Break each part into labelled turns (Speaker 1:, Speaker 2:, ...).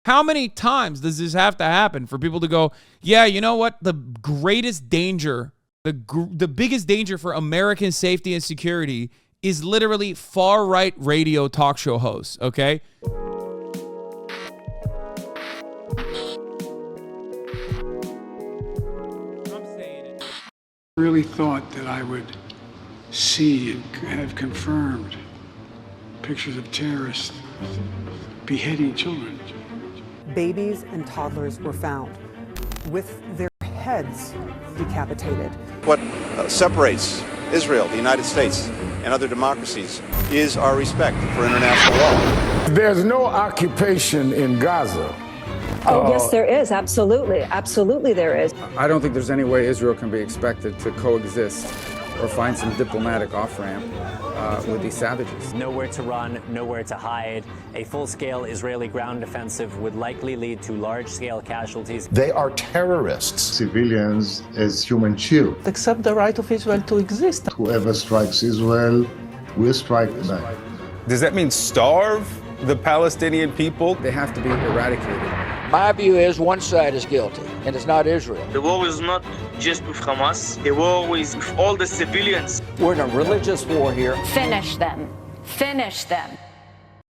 Speaker 1: How many times does this have to happen for people to go, yeah, you know what? The greatest danger, the biggest danger for American safety and security is literally far-right radio talk show hosts, okay?
Speaker 2: Really thought that I would see and have confirmed pictures of terrorists beheading children.
Speaker 3: Babies and toddlers were found with their heads decapitated.
Speaker 4: What separates Israel, the United States, and other democracies is our respect for international law.
Speaker 5: There's no occupation in Gaza.
Speaker 6: Oh, yes, there is. Absolutely. Absolutely, there is.
Speaker 7: I don't think there's any way Israel can be expected to coexist or find some diplomatic off-ramp with these savages.
Speaker 8: Nowhere to run, nowhere to hide. A full-scale Israeli ground offensive would likely lead to large-scale casualties.
Speaker 9: They are terrorists. Civilians as human shield.
Speaker 10: Accept the right of Israel to exist.
Speaker 9: Whoever strikes Israel will strike back.
Speaker 11: Does that mean starve the Palestinian people?
Speaker 7: They have to be eradicated.
Speaker 12: My view is one side is guilty, and it's not Israel.
Speaker 13: The war is not just with Hamas. The war is with all the civilians.
Speaker 12: We're in a religious war here.
Speaker 14: Finish them. Finish them.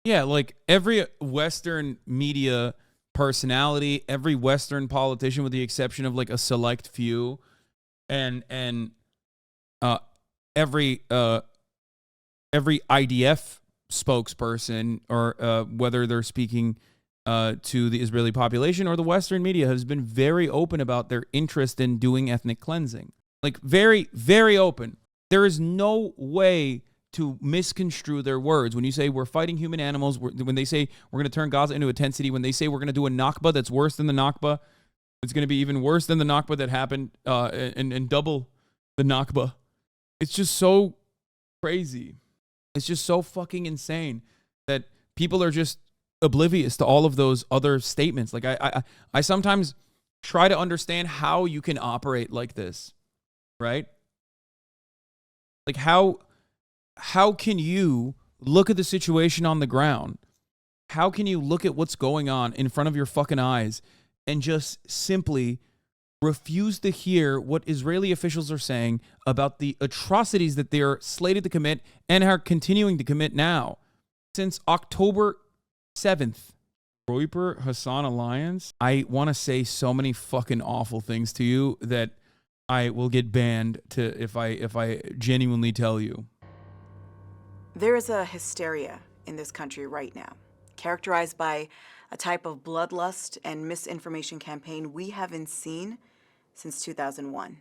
Speaker 1: Yeah, like every Western media personality, every Western politician, with the exception of like a select few, and every IDF spokesperson, or whether they're speaking to the Israeli population or the Western media, has been very open about their interest in doing ethnic cleansing. Like very, very open. There is no way to misconstrue their words. When you say we're fighting human animals, when they say we're going to turn Gaza into a tent city, when they say we're going to do a Nakba that's worse than the Nakba, it's going to be even worse than the Nakba that happened and double the Nakba. It's just so crazy. It's just so fucking insane that people are just oblivious to all of those other statements. Like I sometimes try to understand how you can operate like this, right? Like how can you look at the situation on the ground? How can you look at what's going on in front of your fucking eyes and just simply refuse to hear what Israeli officials are saying about the atrocities that they're slated to commit and are continuing to commit now? Since October 7th, Roiper Hassan Alliance. I want to say so many fucking awful things to you that I will get banned if I genuinely tell you.
Speaker 15: There is a hysteria in this country right now, characterized by a type of bloodlust and misinformation campaign we haven't seen since 2001.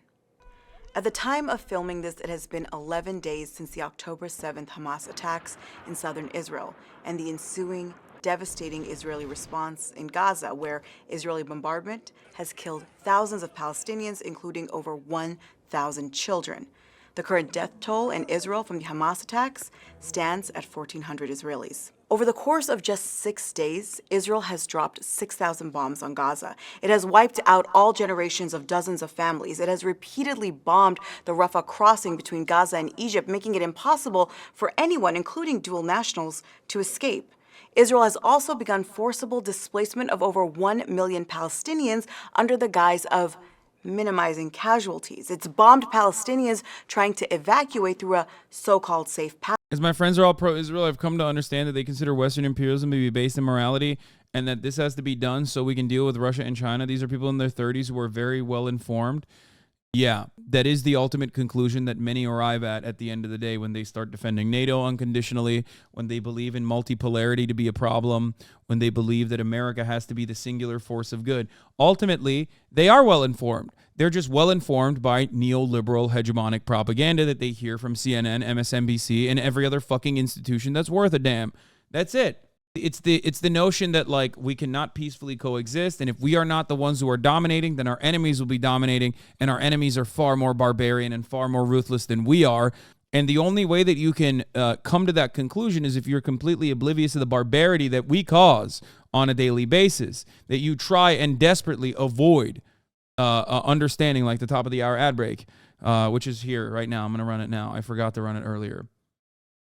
Speaker 15: At the time of filming this, it has been 11 days since the October 7th Hamas attacks in southern Israel and the ensuing devastating Israeli response in Gaza, where Israeli bombardment has killed thousands of Palestinians, including over 1,000 children. The current death toll in Israel from the Hamas attacks stands at 1,400 Israelis. Over the course of just 6 days, Israel has dropped 6,000 bombs on Gaza. It has wiped out all generations of dozens of families. It has repeatedly bombed the Rafah crossing between Gaza and Egypt, making it impossible for anyone, including dual nationals, to escape. Israel has also begun forcible displacement of over 1 million Palestinians under the guise of minimizing casualties. It's bombed Palestinians trying to evacuate through a so-called safe path.
Speaker 1: As my friends are all pro-Israel, I've come to understand that they consider Western imperialism to be based in morality and that this has to be done so we can deal with Russia and China. These are people in their 30s who are very well informed. Yeah, that is the ultimate conclusion that many arrive at the end of the day when they start defending NATO unconditionally, when they believe in multipolarity to be a problem, when they believe that America has to be the singular force of good. Ultimately, they are well informed. They're just well informed by neoliberal hegemonic propaganda that they hear from CNN, MSNBC, and every other fucking institution that's worth a damn. That's it. It's the notion that like we cannot peacefully coexist, and if we are not the ones who are dominating, then our enemies will be dominating, and our enemies are far more barbarian and far more ruthless than we are. And the only way that you can come to that conclusion is if you're completely oblivious of the barbarity that we cause on a daily basis, that you try and desperately avoid understanding, like the top of the hour ad break, which is here right now. I'm going to run it now. I forgot to run it earlier.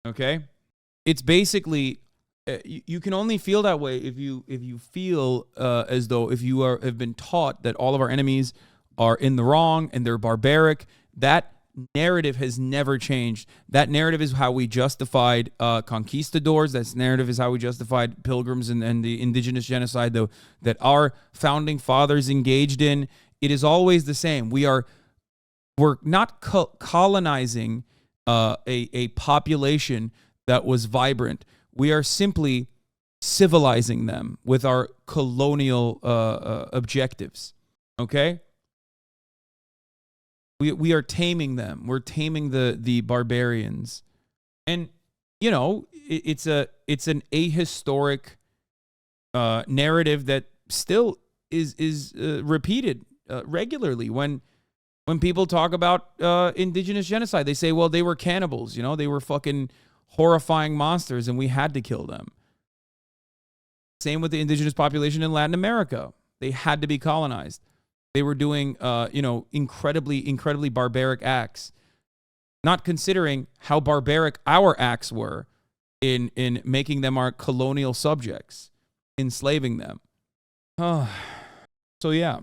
Speaker 1: Okay? It's basically You can only feel that way if you feel as though if you have been taught that all of our enemies are in the wrong and they're barbaric. That narrative has never changed. That narrative is how we justified conquistadors. That narrative is how we justified pilgrims and the indigenous genocide that our founding fathers engaged in. It is always the same. We're not colonizing a population that was vibrant. We are simply civilizing them with our colonial objectives. Okay? We are taming them. We're taming the barbarians. And, you know, it's an ahistoric narrative that still is repeated regularly. When people talk about indigenous genocide, they say, well, they were cannibals. You know, they were fucking horrifying monsters and we had to kill them. Same with the indigenous population in Latin America. They had to be colonized. They were doing, incredibly barbaric acts, not considering how barbaric our acts were in making them our colonial subjects, enslaving them. So yeah,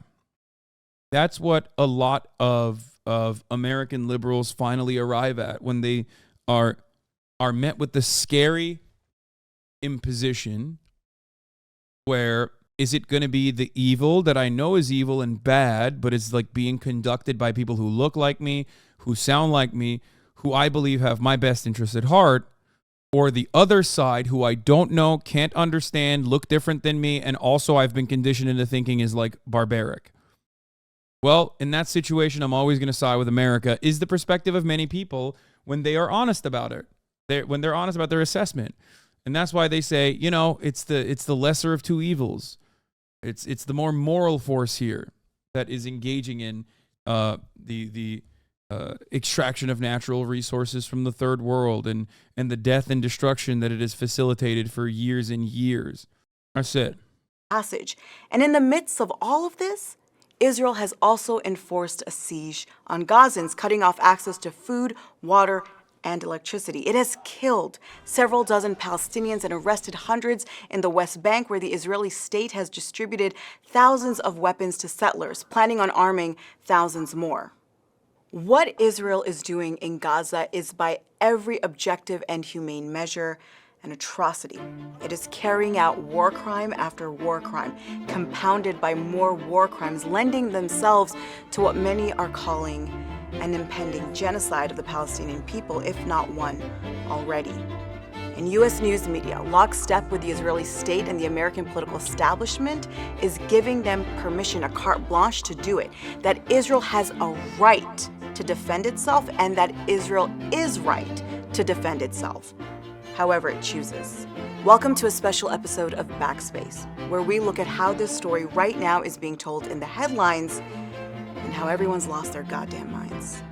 Speaker 1: that's what a lot of American liberals finally arrive at when they are met with the scary imposition where is it going to be the evil that I know is evil and bad, but it's like being conducted by people who look like me, who sound like me, who I believe have my best interests at heart, or the other side who I don't know, can't understand, look different than me, and also I've been conditioned into thinking is like barbaric. Well, in that situation, I'm always going to side with America, is the perspective of many people when they are honest about it, when they're honest about their assessment. And that's why they say, you know, it's the lesser of two evils. It's the more moral force here that is engaging in the extraction of natural resources from the third world and the death and destruction that it has facilitated for years and years. That's it.
Speaker 15: Passage. And in the midst of all of this, Israel has also enforced a siege on Gazans, cutting off access to food, water, and electricity. It has killed several dozen Palestinians and arrested hundreds in the West Bank, where the Israeli state has distributed thousands of weapons to settlers, planning on arming thousands more. What Israel is doing in Gaza is, by every objective and humane measure, an atrocity. It is carrying out war crime after war crime, compounded by more war crimes, lending themselves to what many are calling an impending genocide of the Palestinian people, if not one already. And U.S. news media, lockstep with the Israeli state and the American political establishment, is giving them permission, a carte blanche to do it, that Israel has a right to defend itself and that Israel is right to defend itself, however it chooses. Welcome to a special episode of Backspace, where we look at how this story right now is being told in the headlines and how everyone's lost their goddamn minds.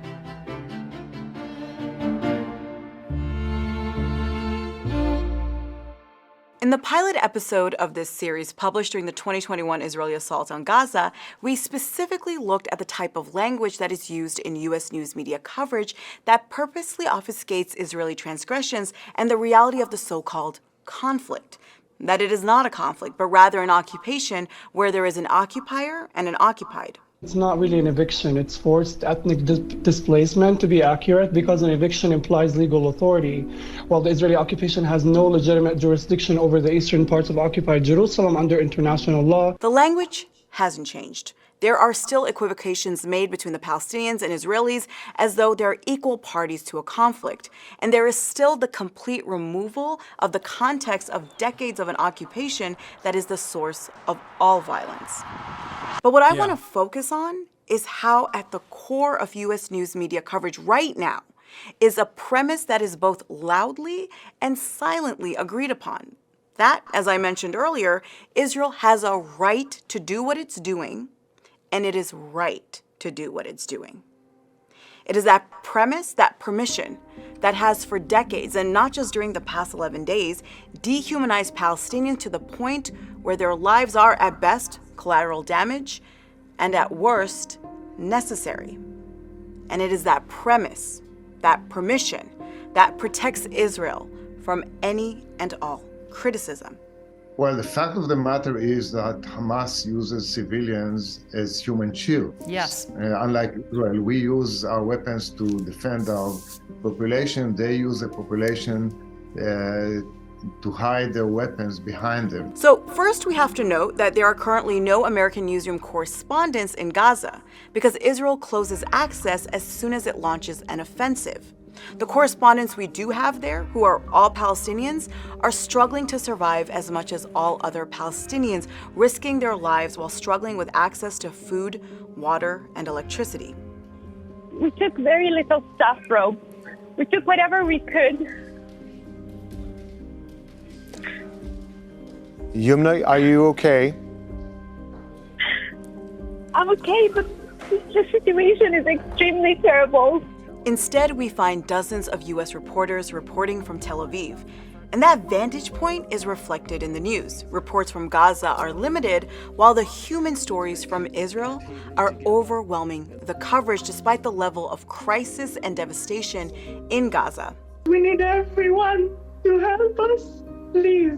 Speaker 15: In the pilot episode of this series, published during the 2021 Israeli assault on Gaza, we specifically looked at the type of language that is used in U.S. news media coverage that purposely obfuscates Israeli transgressions and the reality of the so-called conflict. That it is not a conflict, but rather an occupation where there is an occupier and an occupied.
Speaker 10: It's not really an eviction, it's forced ethnic displacement, to be accurate, because an eviction implies legal authority, while the Israeli occupation has no legitimate jurisdiction over the eastern parts of occupied Jerusalem under international law.
Speaker 15: The language hasn't changed. There are still equivocations made between the Palestinians and Israelis as though they're equal parties to a conflict. And there is still the complete removal of the context of decades of an occupation that is the source of all violence. But what I want to focus on is how at the core of U.S. news media coverage right now is a premise that is both loudly and silently agreed upon. That, as I mentioned earlier, Israel has a right to do what it's doing, and it is right to do what it's doing. It is that premise, that permission, that has for decades, and not just during the past 11 days, dehumanized Palestinians to the point where their lives are, at best, collateral damage, and at worst, necessary. And it is that premise, that permission, that protects Israel from any and all criticism.
Speaker 9: Well, the fact of the matter is that Hamas uses civilians as human shields.
Speaker 14: Yes.
Speaker 9: Unlike Israel, we use our weapons to defend our population. They use the population to hide their weapons behind them.
Speaker 15: So first we have to note that there are currently no American newsroom correspondents in Gaza because Israel closes access as soon as it launches an offensive. The correspondents we do have there, who are all Palestinians, are struggling to survive as much as all other Palestinians, risking their lives while struggling with access to food, water, and electricity.
Speaker 16: We took very little stuff, bro. We took whatever we could.
Speaker 17: Yumna, are you okay?
Speaker 16: I'm okay, but the situation is extremely terrible.
Speaker 15: Instead, we find dozens of U.S. reporters reporting from Tel Aviv. And that vantage point is reflected in the news. Reports from Gaza are limited, while the human stories from Israel are overwhelming the coverage despite the level of crisis and devastation in Gaza.
Speaker 16: We need everyone to help us, please.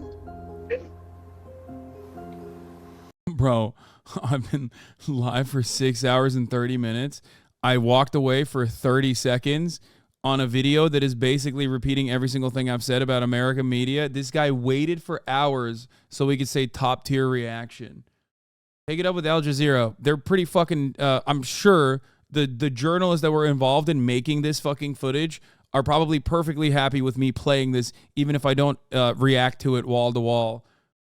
Speaker 1: Bro, I've been live for 6 hours and 30 minutes. I walked away for 30 seconds on a video that is basically repeating every single thing I've said about American media. This guy waited for hours so we could say top tier reaction. Take it up with Al Jazeera. They're pretty fucking, I'm sure the journalists that were involved in making this fucking footage are probably perfectly happy with me playing this, even if I don't react to it wall to wall.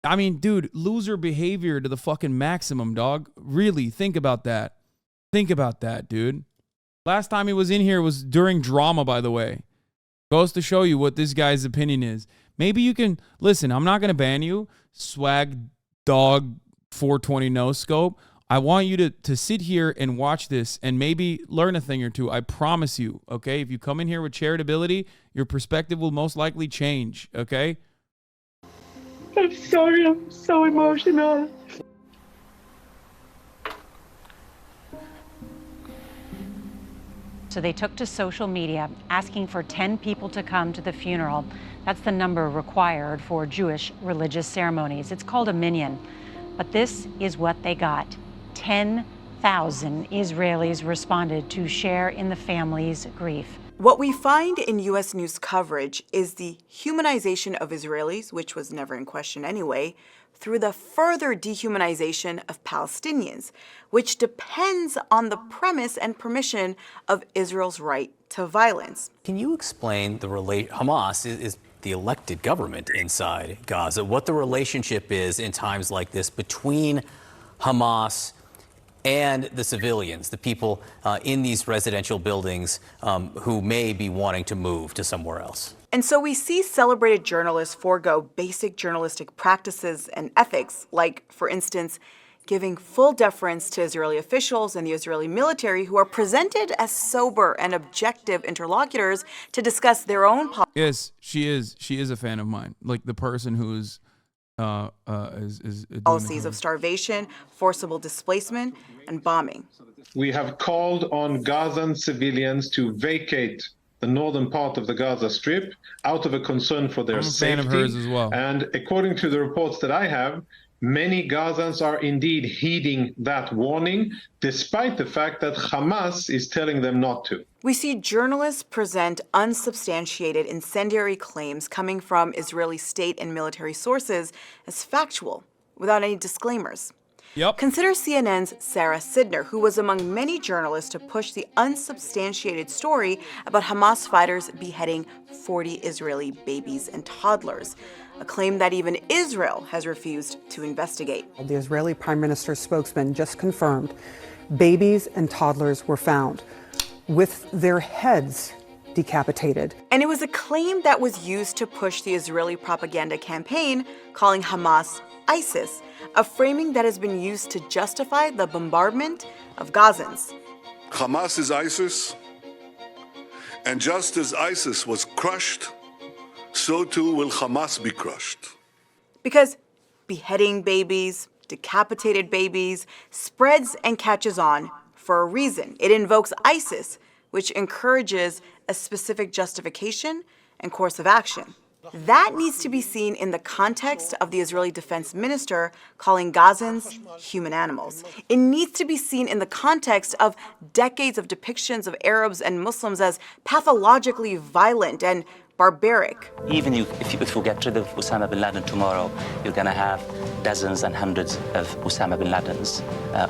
Speaker 1: I mean, dude, loser behavior to the fucking maximum, dog. Really, think about that. Think about that, dude. Last time he was in here was during drama, by the way. Goes to show you what this guy's opinion is. Maybe you can, listen, I'm not going to ban you, swag dog 420 no scope. I want you to sit here and watch this and maybe learn a thing or two. I promise you, okay? If you come in here with charitability, your perspective will most likely change, okay?
Speaker 16: I'm sorry, I'm so emotional.
Speaker 14: So they took to social media asking for 10 people to come to the funeral. That's the number required for Jewish religious ceremonies. It's called a minyan. But this is what they got. 10,000 Israelis responded to share in the family's grief.
Speaker 15: What we find in U.S. news coverage is the humanization of Israelis, which was never in question anyway, through the further dehumanization of Palestinians, which depends on the premise and permission of Israel's right to violence.
Speaker 18: Can you explain Hamas is the elected government inside Gaza, what the relationship is in times like this between Hamas and the civilians, the people in these residential buildings who may be wanting to move to somewhere else?
Speaker 15: And so we see celebrated journalists forego basic journalistic practices and ethics, like, for instance, giving full deference to Israeli officials and the Israeli military who are presented as sober and objective interlocutors to discuss their own policies.
Speaker 1: Yes, she is. She is a fan of mine. Like the person who's
Speaker 15: policies of starvation, forcible displacement, and bombing.
Speaker 19: We have called on Gazan civilians to vacate the northern part of the Gaza Strip out of a concern for their safety.
Speaker 1: I'm a fan of hers as well.
Speaker 19: And according to the reports that I have, many Gazans are indeed heeding that warning, despite the fact that Hamas is telling them not to.
Speaker 15: We see journalists present unsubstantiated incendiary claims coming from Israeli state and military sources as factual, without any disclaimers.
Speaker 1: Yep.
Speaker 15: Consider CNN's Sarah Sidner, who was among many journalists to push the unsubstantiated story about Hamas fighters beheading 40 Israeli babies and toddlers, a claim that even Israel has refused to investigate.
Speaker 3: The Israeli Prime Minister's spokesman just confirmed babies and toddlers were found with their heads decapitated.
Speaker 15: And it was a claim that was used to push the Israeli propaganda campaign calling Hamas ISIS, a framing that has been used to justify the bombardment of Gazans.
Speaker 20: Hamas is ISIS, and just as ISIS was crushed, so too will Hamas be crushed.
Speaker 15: Because beheading babies, decapitated babies, spreads and catches on for a reason. It invokes ISIS, which encourages a specific justification and course of action. That needs to be seen in the context of the Israeli defense minister calling Gazans human animals. It needs to be seen in the context of decades of depictions of Arabs and Muslims as pathologically violent and barbaric.
Speaker 21: Even if you get rid of Osama bin Laden tomorrow, you're going to have dozens and hundreds of Osama bin Ladens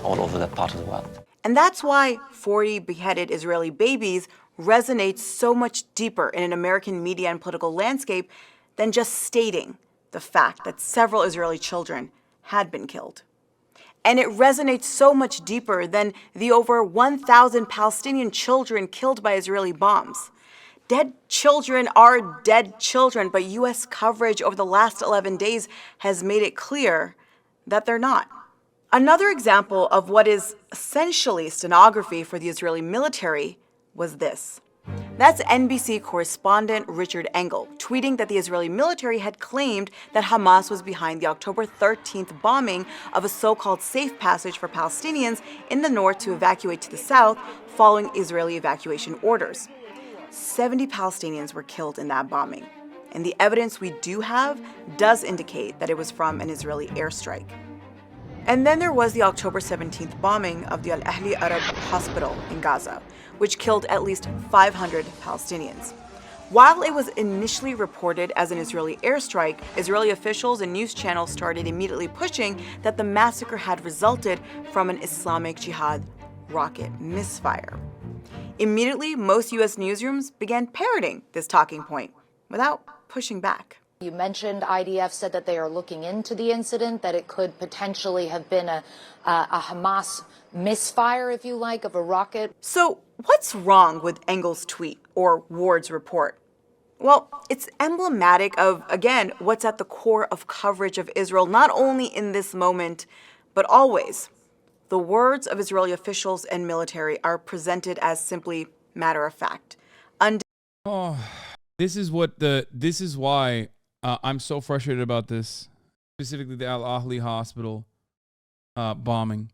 Speaker 21: all over that part of the world.
Speaker 15: And that's why 40 beheaded Israeli babies resonates so much deeper in an American media and political landscape than just stating the fact that several Israeli children had been killed. And it resonates so much deeper than the over 1,000 Palestinian children killed by Israeli bombs. Dead children are dead children, but U.S. coverage over the last 11 days has made it clear that they're not. Another example of what is essentially stenography for the Israeli military was this. That's NBC correspondent Richard Engel tweeting that the Israeli military had claimed that Hamas was behind the October 13th bombing of a so-called safe passage for Palestinians in the north to evacuate to the south following Israeli evacuation orders. 70 Palestinians were killed in that bombing, and the evidence we do have does indicate that it was from an Israeli airstrike. And then there was the October 17th bombing of the Al-Ahli Arab hospital in Gaza, which killed at least 500 Palestinians. While it was initially reported as an Israeli airstrike, Israeli officials and news channels started immediately pushing that the massacre had resulted from an Islamic Jihad rocket misfire. Immediately, most U.S. newsrooms began parroting this talking point without pushing back.
Speaker 22: You mentioned IDF said that they are looking into the incident, that it could potentially have been a Hamas misfire, if you like, of a rocket.
Speaker 15: So what's wrong with Engel's tweet or Ward's report? Well, it's emblematic of, again, what's at the core of coverage of Israel, not only in this moment, but always. The words of Israeli officials and military are presented as simply matter of fact.
Speaker 1: This is why I'm so frustrated about this, specifically the Al-Ahli hospital bombing.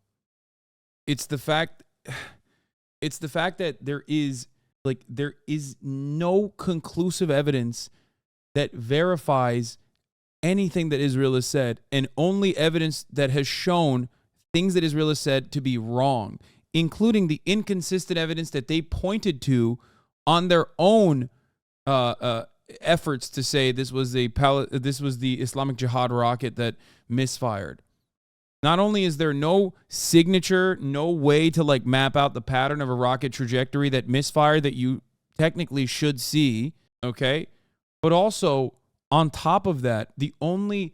Speaker 1: It's the fact that there is no conclusive evidence that verifies anything that Israel has said, and only evidence that has shown things that Israel has said to be wrong, including the inconsistent evidence that they pointed to on their own efforts to say this was the Islamic Jihad rocket that misfired. Not only is there no signature, no way to like map out the pattern of a rocket trajectory that misfired that you technically should see, okay? But also on top of that, the only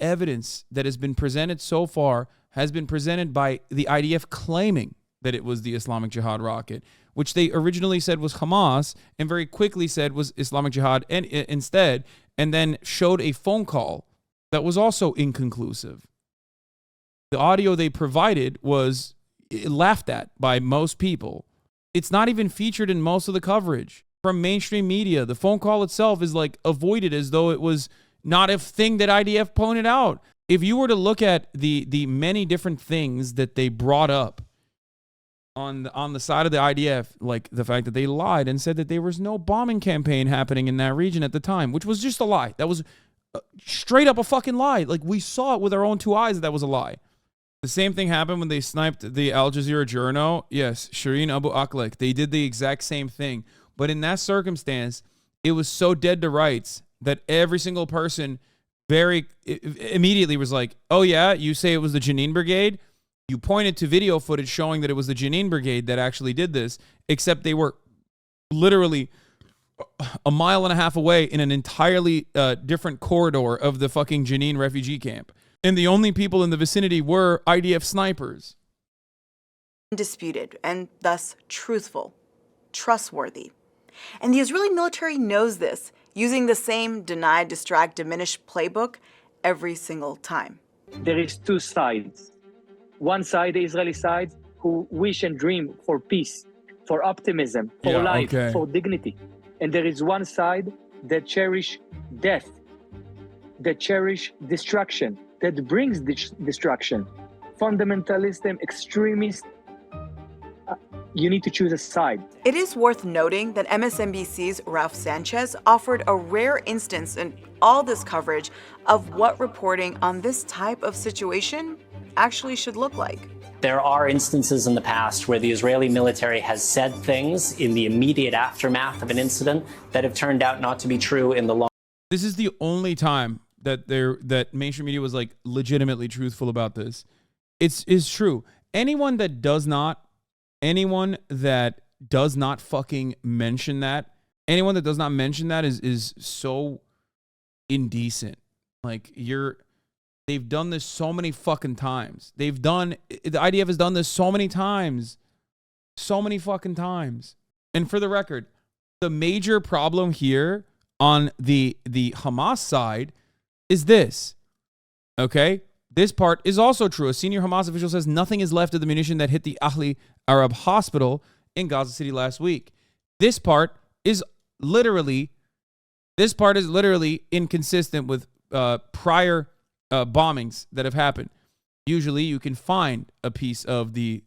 Speaker 1: evidence that has been presented so far has been presented by the IDF claiming that it was the Islamic Jihad rocket, which they originally said was Hamas and very quickly said was Islamic Jihad and instead, and then showed a phone call that was also inconclusive. The audio they provided was laughed at by most people. It's not even featured in most of the coverage from mainstream media. The phone call itself is like avoided as though it was not a thing that IDF pointed out. If you were to look at the many different things that they brought up on the side of the IDF, like the fact that they lied and said that there was no bombing campaign happening in that region at the time, which was just a lie. That was straight up a fucking lie. Like we saw it with our own two eyes that was a lie. The same thing happened when they sniped the Al Jazeera journo. Yes, Shireen Abu Akleh. They did the exact same thing. But in that circumstance, it was so dead to rights that every single person very immediately was like, oh yeah, you say it was the Jenin Brigade? You pointed to video footage showing that it was the Jenin Brigade that actually did this, except they were literally a mile and a half away in an entirely different corridor of the fucking Jenin refugee camp. And the only people in the vicinity were IDF snipers.
Speaker 15: Undisputed and thus truthful, trustworthy. And the Israeli military knows this, using the same deny, distract, diminish playbook every single time.
Speaker 23: There is two sides. One side, the Israeli side, who wish and dream for peace, for optimism, for life, for dignity. And there is one side that cherish death, that cherish destruction, that brings destruction. Fundamentalism, extremist, you need to choose a side.
Speaker 15: It is worth noting that MSNBC's Ralph Sanchez offered a rare instance in all this coverage of what reporting on this type of situation actually should look like.
Speaker 8: There are instances in the past where the Israeli military has said things in the immediate aftermath of an incident that have turned out not to be true in the long.
Speaker 1: This is the only time that mainstream media was like legitimately truthful about this. It's true. Anyone that does not fucking mention that, anyone that does not mention that is so indecent. Like, they've done this so many fucking times. The IDF has done this so many times. So many fucking times. And for the record, the major problem here on the Hamas side is this. Okay? This part is also true. A senior Hamas official says nothing is left of the munition that hit the Ahli Arab hospital in Gaza City last week. This part is literally inconsistent with prior bombings that have happened. Usually you can find a piece of the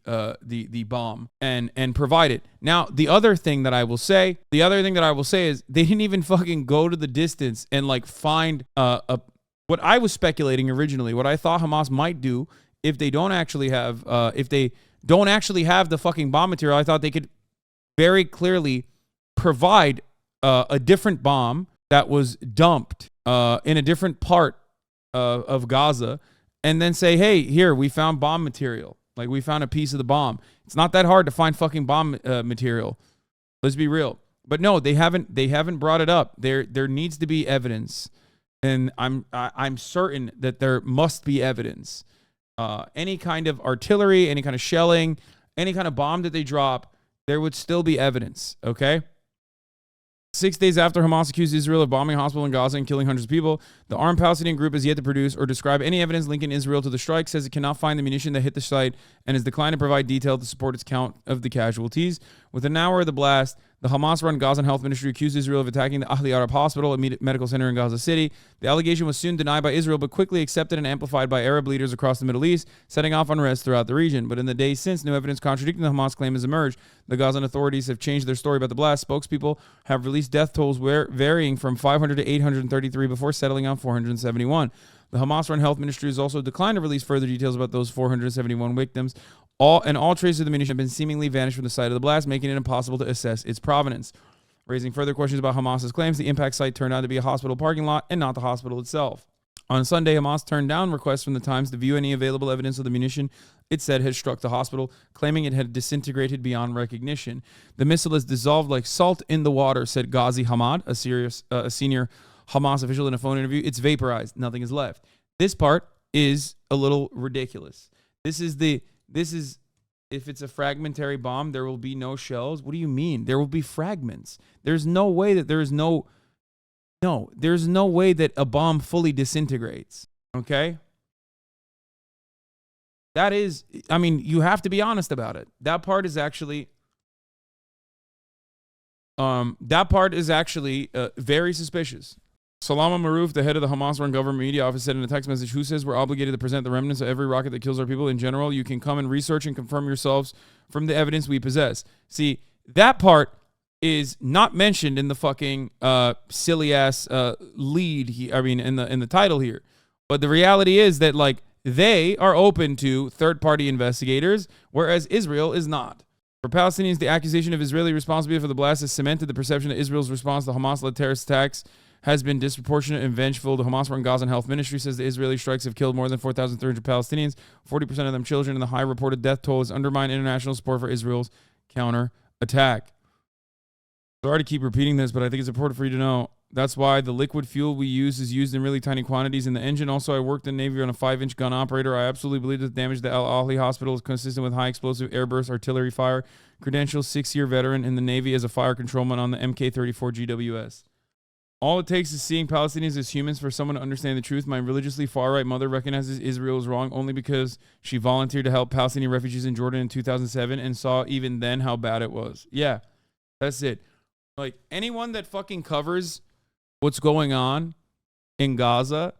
Speaker 1: bomb and provide it. Now, the other thing that I will say is they didn't even fucking go to the distance and like find what I was speculating originally, what I thought Hamas might do if they don't actually have the fucking bomb material. I thought they could very clearly provide a different bomb that was dumped in a different part of Gaza, and then say, hey, here, we found bomb material. Like, we found a piece of the bomb. It's not that hard to find fucking bomb material. Let's be real. But no, they haven't brought it up. There needs to be evidence. And I'm certain that there must be evidence. Any kind of artillery, any kind of shelling, any kind of bomb that they drop, there would still be evidence, okay? 6 days after Hamas accused Israel of bombing a hospital in Gaza and killing hundreds of people, the armed Palestinian group has yet to produce or describe any evidence linking Israel to the strike, says it cannot find the munition that hit the site, and has declined to provide detail to support its count of the casualties. Within an hour of the blast, the Hamas-run Gazan Health Ministry accused Israel of attacking the Ahli Arab Hospital, a medical center in Gaza City. The allegation was soon denied by Israel, but quickly accepted and amplified by Arab leaders across the Middle East, setting off unrest throughout the region. But in the days since, new evidence contradicting the Hamas claim has emerged. The Gazan authorities have changed their story about the blast. Spokespeople have released death tolls varying from 500 to 833 before settling on 471. The Hamas-run Health Ministry has also declined to release further details about those 471 victims. All traces of the munition have been seemingly vanished from the site of the blast, making it impossible to assess its provenance. Raising further questions about Hamas's claims, the impact site turned out to be a hospital parking lot and not the hospital itself. On Sunday, Hamas turned down requests from the Times to view any available evidence of the munition it said had struck the hospital, claiming it had disintegrated beyond recognition. The missile is dissolved like salt in the water, said Ghazi Hamad, a senior Hamas official in a phone interview. It's vaporized. Nothing is left. This part is a little ridiculous. This is if it's a fragmentary bomb, there will be no shells. What do you mean? There will be fragments. There's no way that there's no way that a bomb fully disintegrates. Okay? That is, I mean, you have to be honest about it. That part is actually very suspicious. Salama Maroof, the head of the Hamas-run government media office, said in a text message, "Who says we're obligated to present the remnants of every rocket that kills our people? In general, you can come and research and confirm yourselves from the evidence we possess." See, that part is not mentioned in the fucking silly-ass lead, in the title here. But the reality is that, like, they are open to third-party investigators, whereas Israel is not. For Palestinians, the accusation of Israeli responsibility for the blast has cemented the perception that Israel's response to Hamas-led terrorist attacks has been disproportionate and vengeful. The Hamas-run Gazan Health Ministry says the Israeli strikes have killed more than 4,300 Palestinians, 40% of them children, and the high reported death toll has undermined international support for Israel's counter-attack. Sorry to keep repeating this, but I think it's important for you to know. That's why the liquid fuel we use is used in really tiny quantities in the engine. Also, I worked in the Navy on a 5-inch gun operator. I absolutely believe that the damage to the Al Ahli Hospital is consistent with high explosive airburst artillery fire. Credentialed 6-year veteran in the Navy as a fire controlman on the MK-34 GWS. All it takes is seeing Palestinians as humans for someone to understand the truth. My religiously far-right mother recognizes Israel is wrong only because she volunteered to help Palestinian refugees in Jordan in 2007 and saw even then how bad it was. Yeah, that's it. Like, anyone that fucking covers what's going on in Gaza,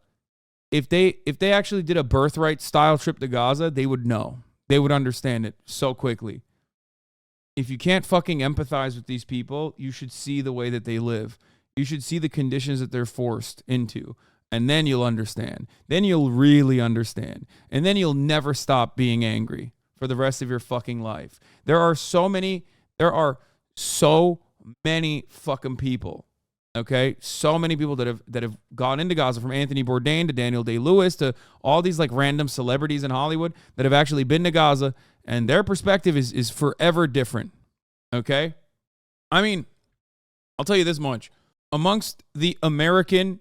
Speaker 1: if they actually did a birthright style trip to Gaza, they would know. They would understand it so quickly. If you can't fucking empathize with these people, you should see the way that they live. You should see the conditions that they're forced into. And then you'll understand. Then you'll really understand. And then you'll never stop being angry for the rest of your fucking life. There are so many fucking people, okay? So many people that have gone into Gaza, from Anthony Bourdain to Daniel Day-Lewis to all these like random celebrities in Hollywood that have actually been to Gaza, and their perspective is forever different, okay? I mean, I'll tell you this much. Amongst the American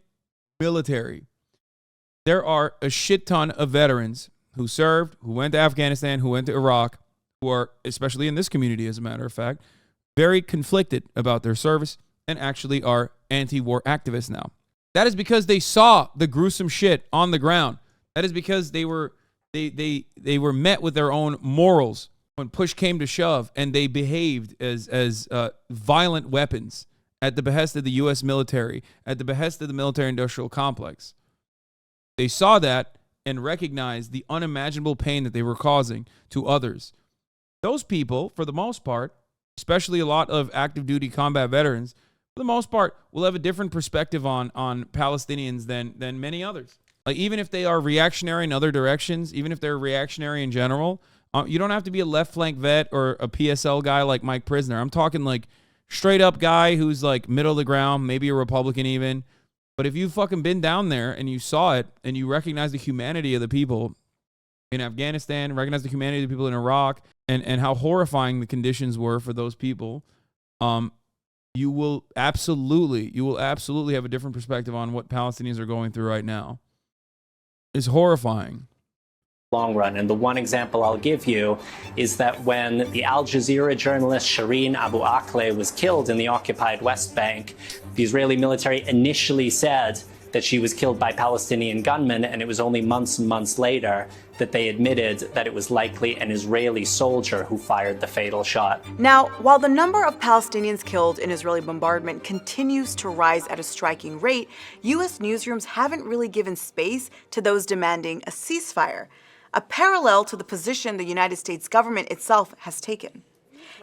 Speaker 1: military, there are a shit ton of veterans who served, who went to Afghanistan, who went to Iraq, who are, especially in this community, as a matter of fact, very conflicted about their service and actually are anti-war activists now. That is because they saw the gruesome shit on the ground. That is because they were met with their own morals when push came to shove, and they behaved as violent weapons at the behest of the U.S. military, at the behest of the military-industrial complex. They saw that and recognized the unimaginable pain that they were causing to others. Those people, for the most part, especially a lot of active duty combat veterans, for the most part, will have a different perspective on Palestinians than many others. Like, even if they are reactionary in other directions, even if they're reactionary in general, you don't have to be a left flank vet or a PSL guy like Mike Prisner. I'm talking like straight up guy who's like middle of the ground, maybe a Republican even. But if you've fucking been down there and you saw it and you recognize the humanity of the people in Afghanistan, recognize the humanity of the people in Iraq, and how horrifying the conditions were for those people, you will absolutely have a different perspective on what Palestinians are going through right now. It's horrifying.
Speaker 8: Long run. And the one example I'll give you is that when the Al Jazeera journalist Shireen Abu Akleh was killed in the occupied West Bank, the Israeli military initially said that she was killed by Palestinian gunmen, and it was only months and months later that they admitted that it was likely an Israeli soldier who fired the fatal shot.
Speaker 15: Now, while the number of Palestinians killed in Israeli bombardment continues to rise at a striking rate, U.S. newsrooms haven't really given space to those demanding a ceasefire, a parallel to the position the United States government itself has taken.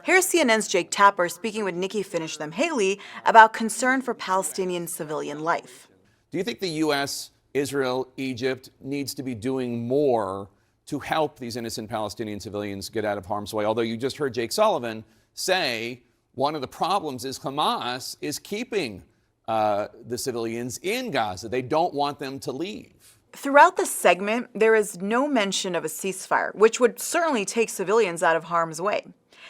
Speaker 15: Here's CNN's Jake Tapper speaking with Nikki Finish-Them-Haley about concern for Palestinian civilian life.
Speaker 2: Do you think the U.S., Israel, Egypt needs to be doing more to help these innocent Palestinian civilians get out of harm's way? Although you just heard Jake Sullivan say one of the problems is Hamas is keeping the civilians in Gaza. They don't want them to leave.
Speaker 15: Throughout the segment, there is no mention of a ceasefire, which would certainly take civilians out of harm's way.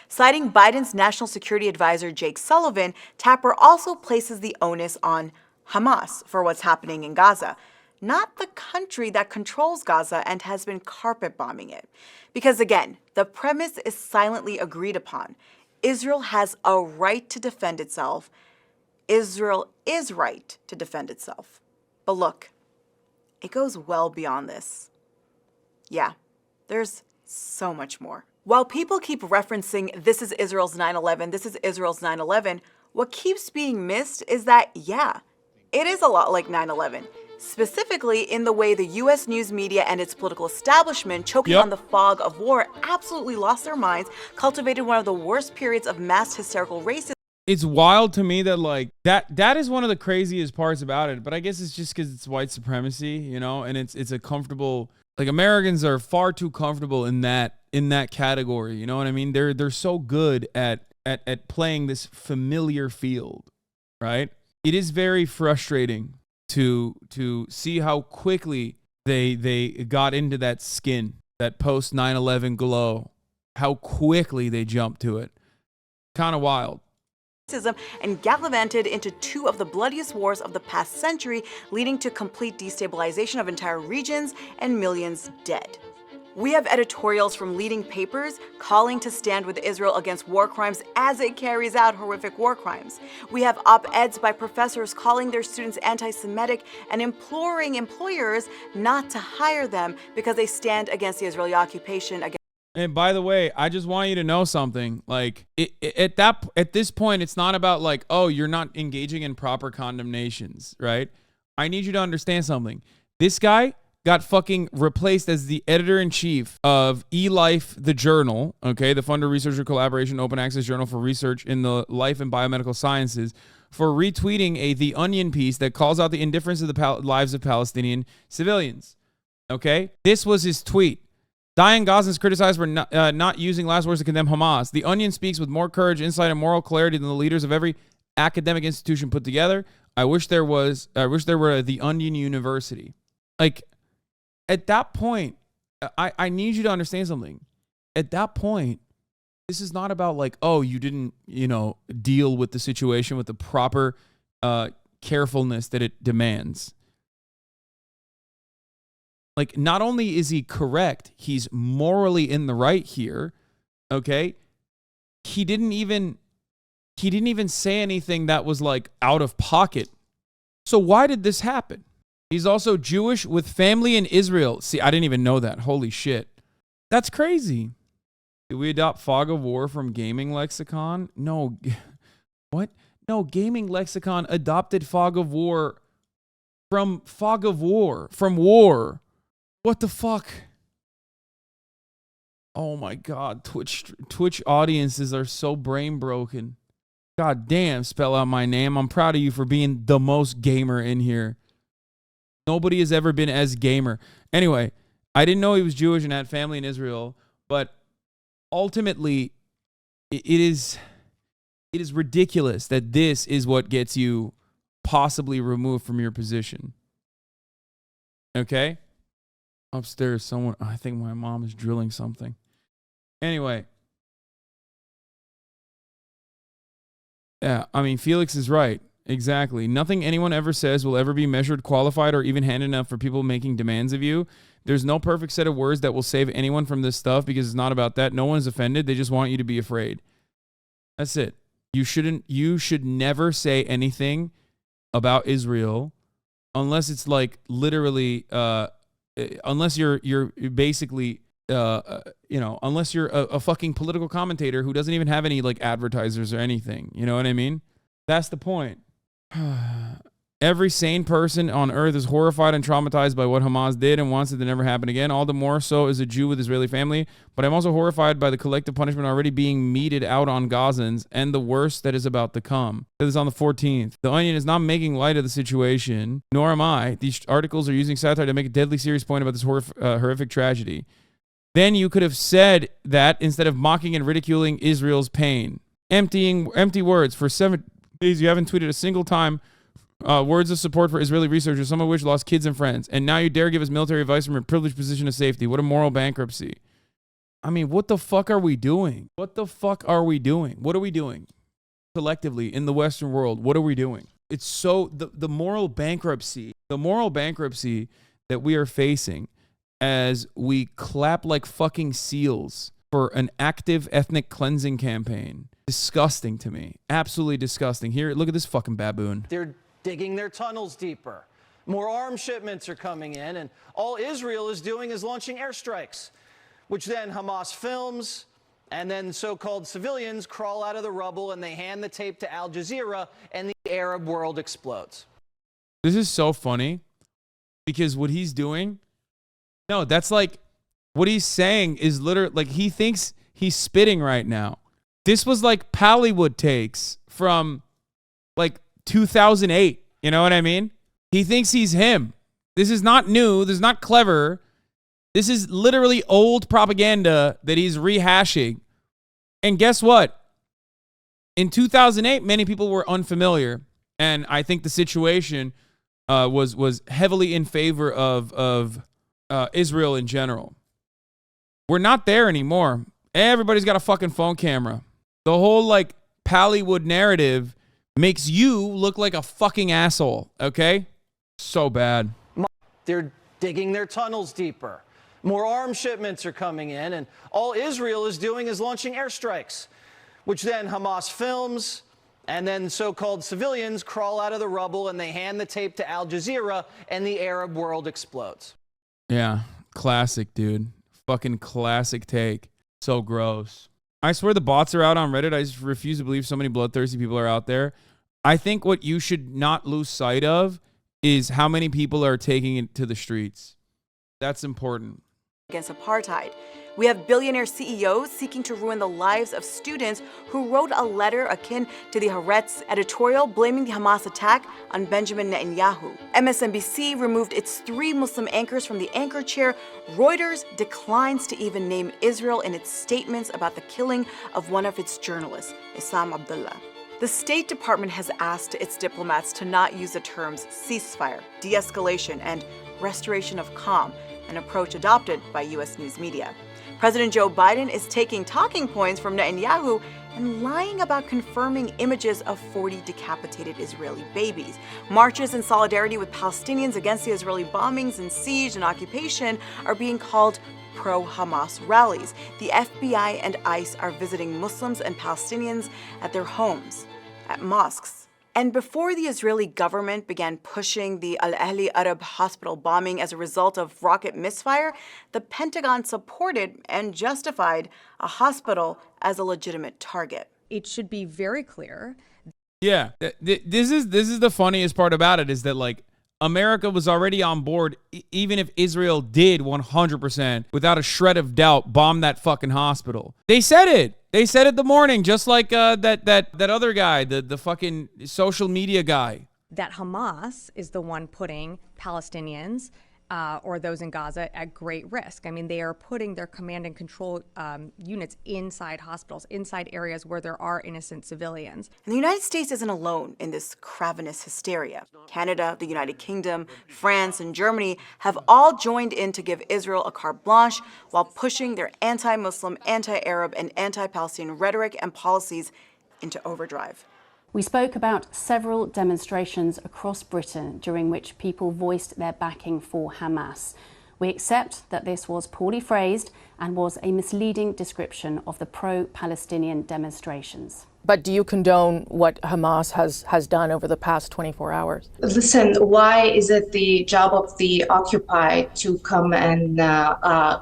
Speaker 15: Citing Biden's national security advisor Jake Sullivan, Tapper also places the onus on Hamas for what's happening in Gaza, not the country that controls Gaza and has been carpet bombing it. Because again, the premise is silently agreed upon. Israel has a right to defend itself. Israel is right to defend itself. But look, it goes well beyond this. Yeah, there's so much more. While people keep referencing this is Israel's 9/11, this is Israel's 9/11, what keeps being missed is that, yeah, it is a lot like 9/11, specifically in the way the U.S. news media and its political establishment, choking on the fog of war, absolutely lost their minds, cultivated one of the worst periods of mass hysterical racism.
Speaker 1: It's wild to me that like that is one of the craziest parts about it. But I guess it's just because it's white supremacy, you know, and it's a comfortable, like, Americans are far too comfortable in that category. You know what I mean? They're so good at playing this familiar field, right? It is very frustrating to see how quickly they got into that skin, that post 9/11 glow, how quickly they jumped to it. Kind of wild.
Speaker 15: And gallivanted into two of the bloodiest wars of the past century, leading to complete destabilization of entire regions and millions dead. We have editorials from leading papers calling to stand with Israel against war crimes as it carries out horrific war crimes. We have op-eds by professors calling their students anti-Semitic and imploring employers not to hire them because they stand against the Israeli occupation.
Speaker 1: And by the way, I just want you to know something. Like, at this point, it's not about like, oh, you're not engaging in proper condemnations, right? I need you to understand something. This guy got fucking replaced as the editor-in-chief of eLife, the journal, okay, the funder researcher collaboration open access journal for research in the life and biomedical sciences, for retweeting The Onion piece that calls out the indifference of the lives of Palestinian civilians. Okay? This was his tweet. Dying Gazans criticized for not using last words to condemn Hamas. The Onion speaks with more courage, insight, and moral clarity than the leaders of every academic institution put together. I wish there were The Onion University. Like, at that point, I need you to understand something. At that point, this is not about like, oh, you didn't, deal with the situation with the proper carefulness that it demands. Like, not only is he correct, he's morally in the right here, okay? He didn't even say anything that was like out of pocket. So why did this happen? He's also Jewish with family in Israel. See, I didn't even know that. Holy shit. That's crazy. Did we adopt fog of war from gaming lexicon? No. What? No, gaming lexicon adopted fog of war from fog of war. From war. What the fuck? Oh my God. Twitch audiences are so brain broken. God damn, spell out my name. I'm proud of you for being the most gamer in here. Nobody has ever been as gamer. Anyway, I didn't know he was Jewish and had family in Israel, but ultimately, it is ridiculous that this is what gets you possibly removed from your position. Okay? Upstairs, I think my mom is drilling something. Anyway. Yeah, I mean, Felix is right. Exactly. Nothing anyone ever says will ever be measured, qualified, or even handed enough for people making demands of you. There's no perfect set of words that will save anyone from this stuff because it's not about that. No one's offended. They just want you to be afraid. That's it. You should never say anything about Israel unless it's like literally, unless you're basically, unless you're a fucking political commentator who doesn't even have any like advertisers or anything. You know what I mean? That's the point. Every sane person on earth is horrified and traumatized by what Hamas did and wants it to never happen again. All the more so as a Jew with Israeli family. But I'm also horrified by the collective punishment already being meted out on Gazans and the worst that is about to come. This is on the 14th. The Onion is not making light of the situation, nor am I. These articles are using satire to make a deadly serious point about this horrific tragedy. Then you could have said that instead of mocking and ridiculing Israel's pain. Empty words. For 7 days, you haven't tweeted a single time words of support for Israeli researchers, some of which lost kids and friends. And now you dare give us military advice from a privileged position of safety. What a moral bankruptcy. I mean, what the fuck are we doing? What the fuck are we doing? What are we doing collectively in the Western world? What are we doing? It's so, the moral bankruptcy that we are facing as we clap like fucking seals for an active ethnic cleansing campaign. Disgusting to me. Absolutely disgusting. Here, look at this fucking baboon.
Speaker 4: They're digging their tunnels deeper. More arms shipments are coming in, and all Israel is doing is launching airstrikes, which then Hamas films, and then so-called civilians crawl out of the rubble and they hand the tape to Al Jazeera, and the Arab world explodes.
Speaker 1: This is so funny because what he's doing, no, that's like, what he's saying is literally, like, he thinks he's spitting right now. This was like Pallywood takes from like 2008. You know what I mean? He thinks he's him. This is not new. This is not clever. This is literally old propaganda that he's rehashing. And guess what? In 2008, many people were unfamiliar. And I think the situation was heavily in favor of Israel in general. We're not there anymore. Everybody's got a fucking phone camera. The whole like Pallywood narrative makes you look like a fucking asshole, okay? So bad.
Speaker 4: They're digging their tunnels deeper. More arms shipments are coming in, and all Israel is doing is launching airstrikes, which then Hamas films, and then so-called civilians crawl out of the rubble and they hand the tape to Al Jazeera, and the Arab world explodes.
Speaker 1: Yeah, classic, dude. Fucking classic take. So gross. I swear the bots are out on Reddit. I just refuse to believe so many bloodthirsty people are out there. I think what you should not lose sight of is how many people are taking it to the streets. That's important.
Speaker 15: Against apartheid. We have billionaire CEOs seeking to ruin the lives of students who wrote a letter akin to the Haaretz editorial blaming the Hamas attack on Benjamin Netanyahu. MSNBC removed its 3 Muslim anchors from the anchor chair. Reuters declines to even name Israel in its statements about the killing of one of its journalists, Issam Abdullah. The State Department has asked its diplomats to not use the terms ceasefire, de-escalation, and restoration of calm, an approach adopted by U.S. news media. President Joe Biden is taking talking points from Netanyahu and lying about confirming images of 40 decapitated Israeli babies. Marches in solidarity with Palestinians against the Israeli bombings and siege and occupation are being called pro-Hamas rallies. The FBI and ICE are visiting Muslims and Palestinians at their homes, at mosques. And before the Israeli government began pushing the Al-Ahli Arab hospital bombing as a result of rocket misfire, the Pentagon supported and justified a hospital as a legitimate target.
Speaker 5: It should be very clear.
Speaker 1: Yeah, this is the funniest part about it, is that like America was already on board, even if Israel did 100% without a shred of doubt bomb that fucking hospital. They said it. They said it the morning, just like that other guy, the fucking social media guy.
Speaker 5: That Hamas is the one putting Palestinians or those in Gaza at great risk. I mean, they are putting their command and control units inside hospitals, inside areas where there are innocent civilians.
Speaker 15: And the United States isn't alone in this cravenous hysteria. Canada, the United Kingdom, France, and Germany have all joined in to give Israel a carte blanche while pushing their anti-Muslim, anti-Arab, and anti-Palestinian rhetoric and policies into overdrive.
Speaker 6: We spoke about several demonstrations across Britain during which people voiced their backing for Hamas. We accept that this was poorly phrased and was a misleading description of the pro-Palestinian demonstrations.
Speaker 11: But do you condone what Hamas has done over the past 24 hours?
Speaker 24: Listen, why is it the job of the occupied to come and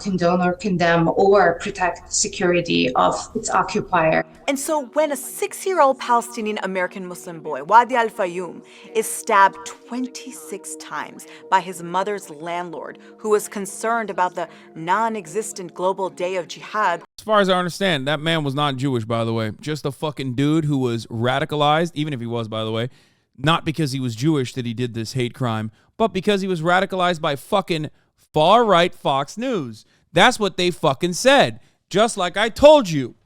Speaker 24: condone or condemn or protect security of its occupier?
Speaker 15: And so when a 6-year-old Palestinian American Muslim boy, Wadi al-Fayoum, is stabbed 26 times by his mother's landlord, who was concerned about the non-existent global day of jihad.
Speaker 1: As far as I understand, that man was not Jewish, by the way. Just a fucking dude who was radicalized, even if he was, by the way, not because he was Jewish that he did this hate crime, but because he was radicalized by fucking far-right Fox News. That's what they fucking said. Just like I told you.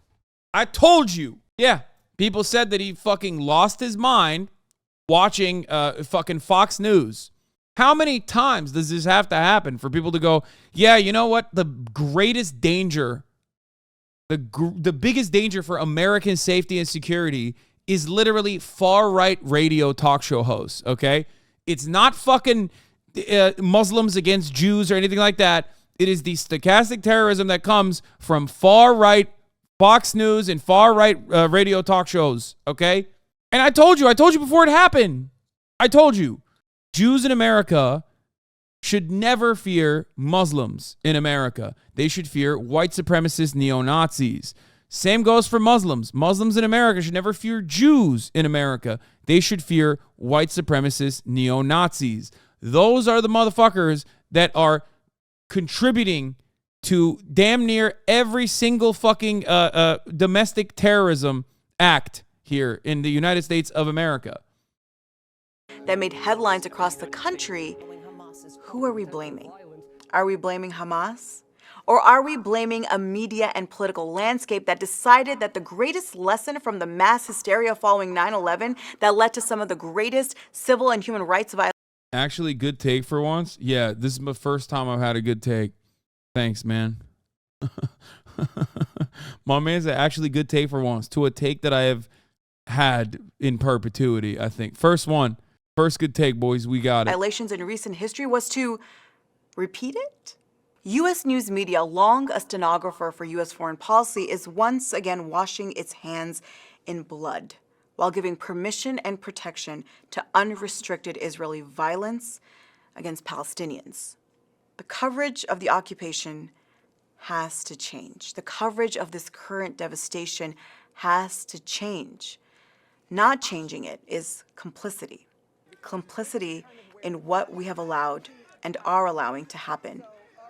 Speaker 1: I told you. Yeah. People said that he fucking lost his mind watching fucking Fox News. How many times does this have to happen for people to go, yeah, you know what? The greatest danger, the biggest danger for American safety and security is literally far-right radio talk show hosts, okay? It's not fucking Muslims against Jews or anything like that. It is the stochastic terrorism that comes from far-right Fox News and far-right radio talk shows, okay? And I told you before it happened. I told you. Jews in America should never fear Muslims in America. They should fear white supremacist neo-Nazis. Same goes for Muslims. Muslims in America should never fear Jews in America. They should fear white supremacist neo-Nazis. Those are the motherfuckers that are contributing to damn near every single fucking domestic terrorism act here in the United States of America.
Speaker 15: That made headlines across the country. Who are we blaming? Are we blaming Hamas? Or are we blaming a media and political landscape that decided that the greatest lesson from the mass hysteria following 9/11 that led to some of the greatest civil and human rights violations?
Speaker 1: Actually, good take for once. Yeah, this is my first time I've had a good take. Thanks, man. My man's an actually good take for once, to a take that I have had in perpetuity, I think. First good take, boys. We got it.
Speaker 15: Violations in recent history was to repeat it? U.S. news media, long a stenographer for U.S. foreign policy, is once again washing its hands in blood while giving permission and protection to unrestricted Israeli violence against Palestinians. The coverage of the occupation has to change. The coverage of this current devastation has to change. Not changing it is complicity. Complicity in what we have allowed and are allowing to happen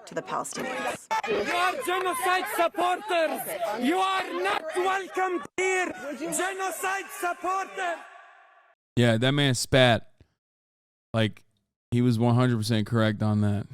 Speaker 15: to the Palestinians.
Speaker 7: You are genocide supporters. You are not welcome here. Genocide supporters.
Speaker 1: Yeah, that man spat. Like, he was 100% correct on that.